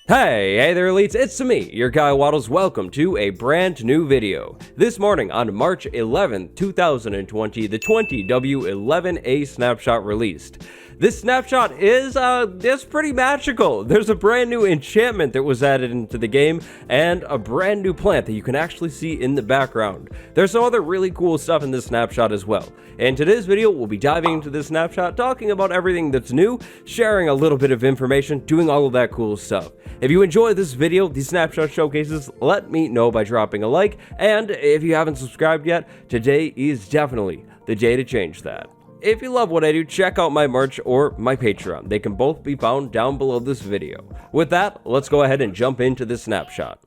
Hey there elites, it's me, your guy Wattles. Welcome to a brand new video. This morning on March 11th, 2020, the 20w11a snapshot released. This snapshot is pretty magical. There's a brand new enchantment that was added into the game and a brand new plant that you can actually see in the background. There's some other really cool stuff in this snapshot as well. In today's video, we'll be diving into this snapshot, talking about everything that's new, sharing a little bit of information, doing all of that cool stuff. If you enjoy this video, these snapshot showcases, let me know by dropping a like, and if you haven't subscribed yet, today is definitely the day to change that. If you love what I do, check out my merch or my Patreon. They can both be found down below this video. With that, let's go ahead and jump into this snapshot.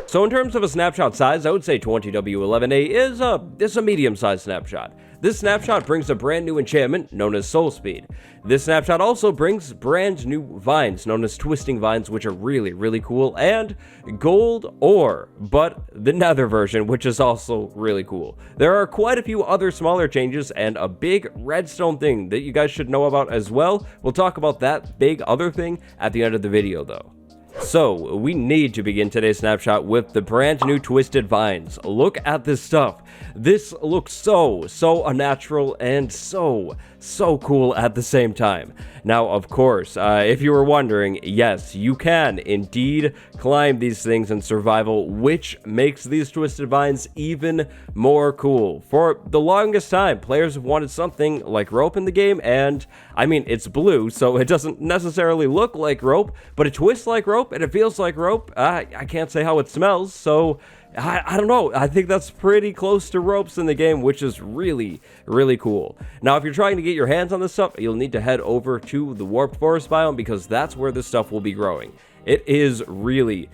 So in terms of a snapshot size, I would say 20w11a is a medium-sized snapshot. This snapshot brings a brand new enchantment known as Soul Speed. This snapshot also brings brand new vines known as Twisting Vines, which are really cool, and gold ore, but the Nether version, which is also really cool. There are quite a few other smaller changes and a big redstone thing that you guys should know about as well. We'll talk about that big other thing at the end of the video though. So, we need to begin today's snapshot with the brand new Twisted Vines. Look at this stuff. This looks so unnatural and so cool at the same time. Now, of course, if you were wondering, yes, you can indeed climb these things in survival, which makes these Twisted Vines even more cool. For the longest time, players have wanted something like rope in the game, and I mean, it's blue, so it doesn't necessarily look like rope, but it twists like rope and it feels like rope. I can't say how it smells, so I don't know. I think that's pretty close to ropes in the game, which is really cool. Now, if you're trying to get your hands on this stuff, you'll need to head over to the Warped Forest biome because that's where this stuff will be growing. It is really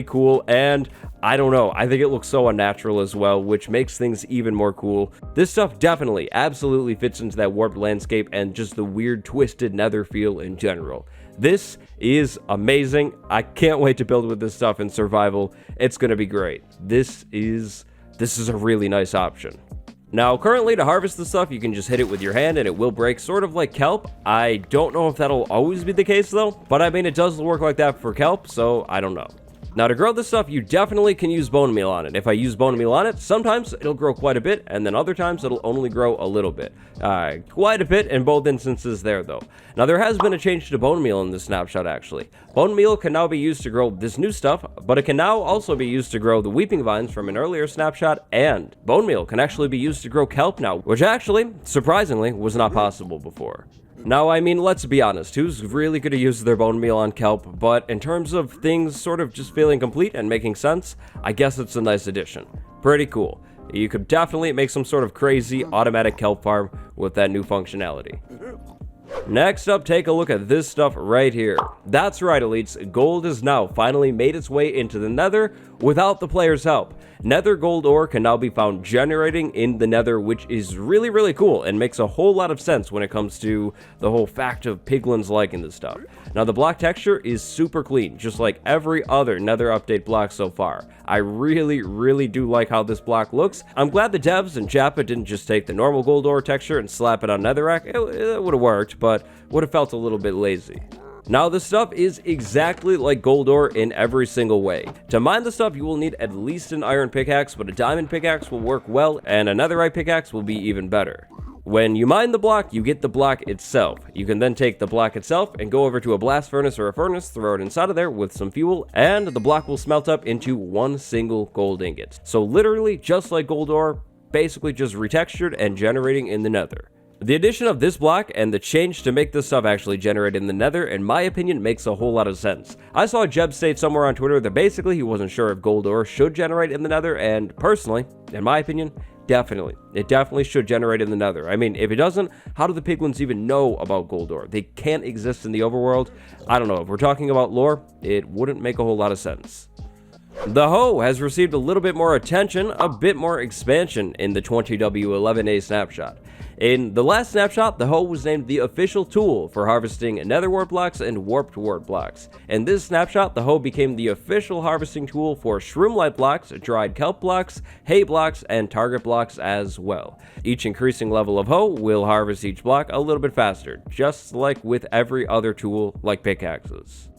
cool, and I don't know, I think it looks so unnatural as well, which makes things even more cool. This stuff definitely, absolutely fits into that warped landscape and just the weird twisted nether feel in general. This is amazing. I can't wait to build with this stuff in survival. It's gonna be great. This is a really nice option. Now, currently, to harvest this stuff, you can just hit it with your hand and it will break, sort of like kelp. I don't know if that'll always be the case, though, but I mean, it does work like that for kelp, so I don't know. Now, to grow this stuff, you definitely can use bone meal on it. If I use bone meal on it, sometimes it'll grow quite a bit, and then other times it'll only grow a little bit. Quite a bit in both instances there, though. Now, there has been a change to bone meal in this snapshot, actually. Bone meal can now be used to grow this new stuff, but it can now also be used to grow the weeping vines from an earlier snapshot, and bone meal can actually be used to grow kelp now, which actually, surprisingly, was not possible before. Now, I mean, let's be honest, who's really going to use their bone meal on kelp? But in terms of things sort of just feeling complete and making sense, I guess it's a nice addition. Pretty cool. You could definitely make some sort of crazy automatic kelp farm with that new functionality. Next up, take a look at this stuff right here. That's right, elites, gold has now finally made its way into the nether without the player's help. Nether gold ore can now be found generating in the nether, which is really cool and makes a whole lot of sense when it comes to the whole fact of piglins liking this stuff. Now, the block texture is super clean, just like every other nether update block so far. I really do like how this block looks. I'm glad the devs and Japa didn't just take the normal gold ore texture and slap it on netherrack. It would have worked, but would have felt a little bit lazy. Now, this stuff is exactly like gold ore in every single way. To mine the stuff, you will need at least an iron pickaxe, but a diamond pickaxe will work well, and a netherite pickaxe will be even better. When you mine the block, you get the block itself. You can then take the block itself and go over to a blast furnace or a furnace, throw it inside of there with some fuel, and the block will smelt up into one single gold ingot. So literally, just like gold ore, basically just retextured and generating in the nether. The addition of this block and the change to make this stuff actually generate in the nether, in my opinion, makes a whole lot of sense. I saw Jeb state somewhere on Twitter that basically he wasn't sure if gold ore should generate in the nether, and personally, in my opinion, definitely. It definitely should generate in the nether. I mean, if it doesn't, how do the piglins even know about gold ore? They can't exist in the overworld. I don't know. If we're talking about lore, it wouldn't make a whole lot of sense. The hoe has received a little bit more attention, a bit more expansion in the 20w11a snapshot. In the last snapshot, the hoe was named the official tool for harvesting nether wart blocks and warped wart blocks. In this snapshot, the hoe became the official harvesting tool for shroomlight blocks, dried kelp blocks, hay blocks, and target blocks as well. Each increasing level of hoe will harvest each block a little bit faster, just like with every other tool like pickaxes.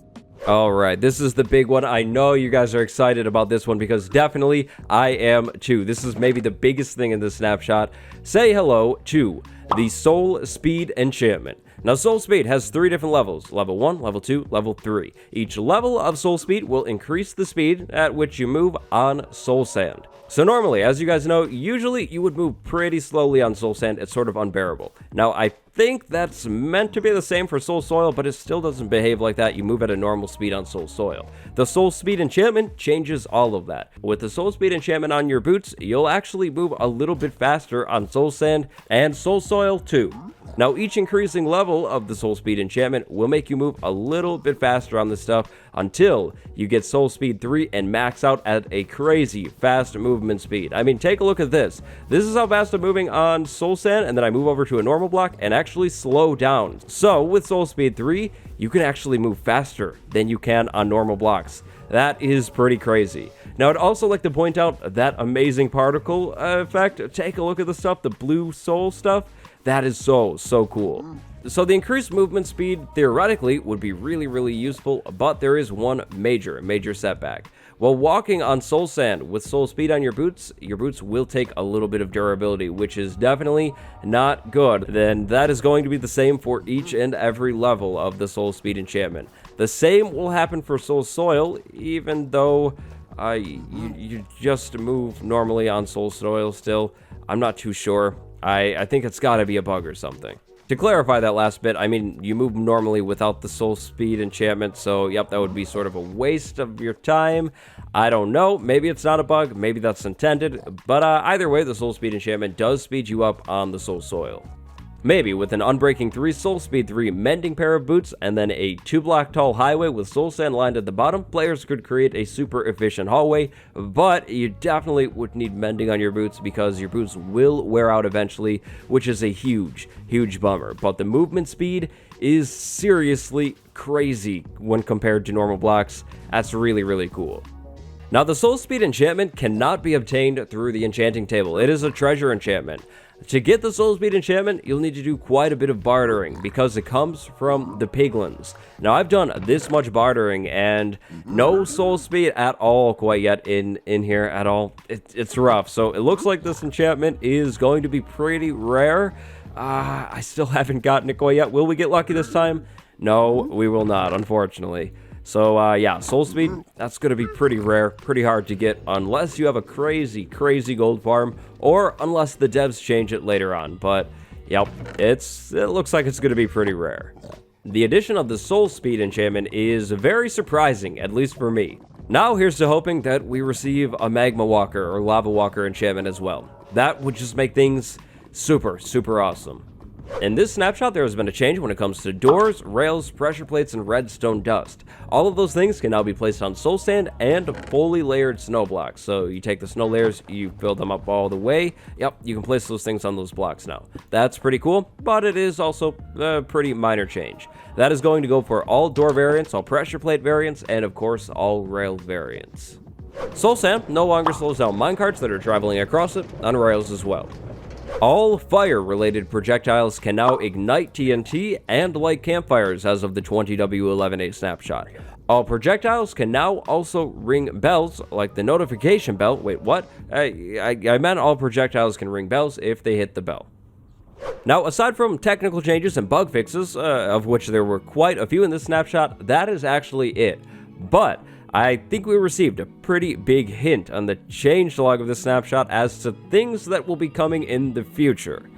All right, this is the big one. I know you guys are excited about this one because definitely I am too. This is maybe the biggest thing in this snapshot. Say hello to the Soul Speed Enchantment. Now, Soul Speed has 3 different levels: level 1, level 2, level 3. Each level of Soul Speed will increase the speed at which you move on Soul Sand. So normally, as you guys know, usually you would move pretty slowly on Soul Sand. It's sort of unbearable. Now, I think that's meant to be the same for Soul Soil, but it still doesn't behave like that. You move at a normal speed on Soul Soil. The Soul Speed Enchantment changes all of that. With the Soul Speed Enchantment on your boots, you'll actually move a little bit faster on Soul Sand and Soul Soil too. Now, each increasing level of the Soul Speed Enchantment will make you move a little bit faster on this stuff until you get Soul Speed 3 and max out at a crazy fast movement speed. I mean, take a look at this. This is how fast I'm moving on Soul Sand, and then I move over to a normal block and actually slow down. So, with Soul Speed 3, you can actually move faster than you can on normal blocks. That is pretty crazy. Now, I'd also like to point out that amazing particle effect. Take a look at the stuff, the blue soul stuff. That is so cool. So the increased movement speed theoretically would be really useful, but there is one major setback. While walking on Soul Sand with Soul Speed on your boots will take a little bit of durability, which is definitely not good. Then that is going to be the same for each and every level of the Soul Speed Enchantment. The same will happen for Soul Soil, even though you just move normally on Soul Soil still. I'm not too sure. I think it's gotta be a bug or something. To clarify that last bit, I mean, you move normally without the Soul Speed Enchantment, so yep, that would be sort of a waste of your time. I don't know, maybe it's not a bug, maybe that's intended, but either way, the Soul Speed Enchantment does speed you up on the Soul Soil. Maybe with an Unbreaking 3 Soul Speed 3 mending pair of boots and then a 2-block tall highway with Soul Sand lined at the bottom, players could create a super efficient hallway, but you definitely would need mending on your boots because your boots will wear out eventually, which is a huge bummer. But the movement speed is seriously crazy when compared to normal blocks. That's really cool. Now, the Soul Speed Enchantment cannot be obtained through the enchanting table. It is a treasure enchantment. To get the Soul Speed Enchantment, you'll need to do quite a bit of bartering because it comes from the piglins. Now, I've done this much bartering and no Soul Speed at all quite yet in here at all. It's rough. So it looks like this enchantment is going to be pretty rare. I still haven't gotten it quite yet. Will we get lucky this time? No, we will not, unfortunately. So, yeah, Soul Speed, that's going to be pretty rare, pretty hard to get, unless you have a crazy gold farm, or unless the devs change it later on. But, yep, it looks like it's going to be pretty rare. The addition of the Soul Speed Enchantment is very surprising, at least for me. Now, here's to hoping that we receive a Magma Walker or Lava Walker enchantment as well. That would just make things super awesome. In this snapshot, there has been a change when it comes to doors, rails, pressure plates, and redstone dust. All of those things can now be placed on soul sand and fully layered snow blocks. So you take the snow layers, you fill them up all the way. Yep, you can place those things on those blocks now. That's pretty cool, but it is also a pretty minor change. That is going to go for all door variants, all pressure plate variants, and of course, all rail variants. Soul sand no longer slows down minecarts that are traveling across it, on rails as well. All fire-related projectiles can now ignite TNT and light campfires as of the 20w11a snapshot. All projectiles can now also ring bells, like the notification bell. Wait, what? I meant all projectiles can ring bells if they hit the bell. Now, aside from technical changes and bug fixes, of which there were quite a few in this snapshot, that is actually it. But I think we received a pretty big hint on the changelog of the snapshot as to things that will be coming in the future.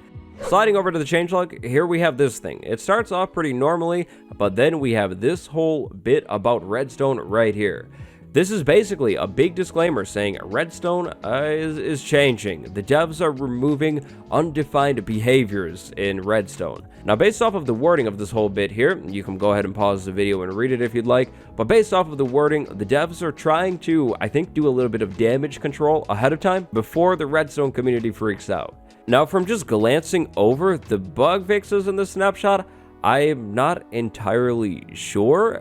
Sliding over to the changelog, here we have this thing. It starts off pretty normally, but then we have this whole bit about redstone right here. This is basically a big disclaimer saying redstone is changing. The devs are removing undefined behaviors in redstone. Now, based off of the wording of this whole bit here, you can go ahead and pause the video and read it if you'd like, but based off of the wording, the devs are trying to, I think, do a little bit of damage control ahead of time before the redstone community freaks out. Now, from just glancing over the bug fixes in this snapshot, I'm not entirely sure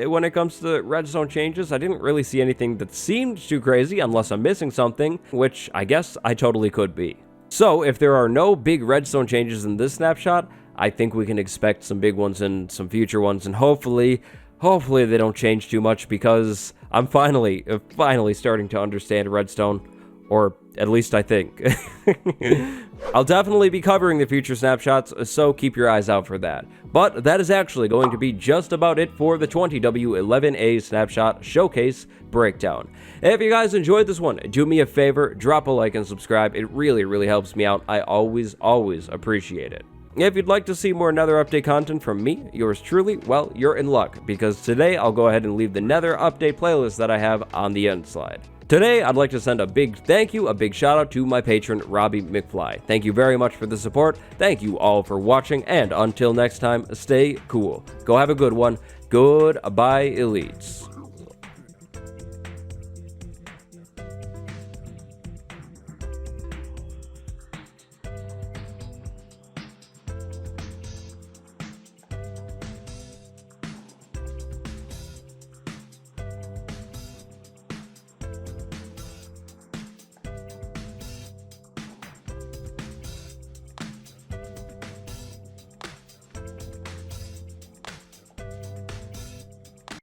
when it comes to redstone changes. I didn't really see anything that seemed too crazy unless I'm missing something, which I guess I totally could be. So if there are no big redstone changes in this snapshot, I think we can expect some big ones and some future ones, and hopefully Hopefully they don't change too much, because I'm finally starting to understand Redstone, or at least I think. I'll definitely be covering the future snapshots, so keep your eyes out for that. But that is actually going to be just about it for the 20w11a snapshot showcase breakdown. If you guys enjoyed this one, do me a favor, drop a like and subscribe. It really helps me out. I always appreciate it. If you'd like to see more Nether update content from me, yours truly, well, you're in luck, because today I'll go ahead and leave the Nether update playlist that I have on the end slide. Today, I'd like to send a big thank you, a big shout out to my patron, Robbie McFly. Thank you very much for the support. Thank you all for watching, and until next time, stay cool. Go have a good one. Goodbye, elites.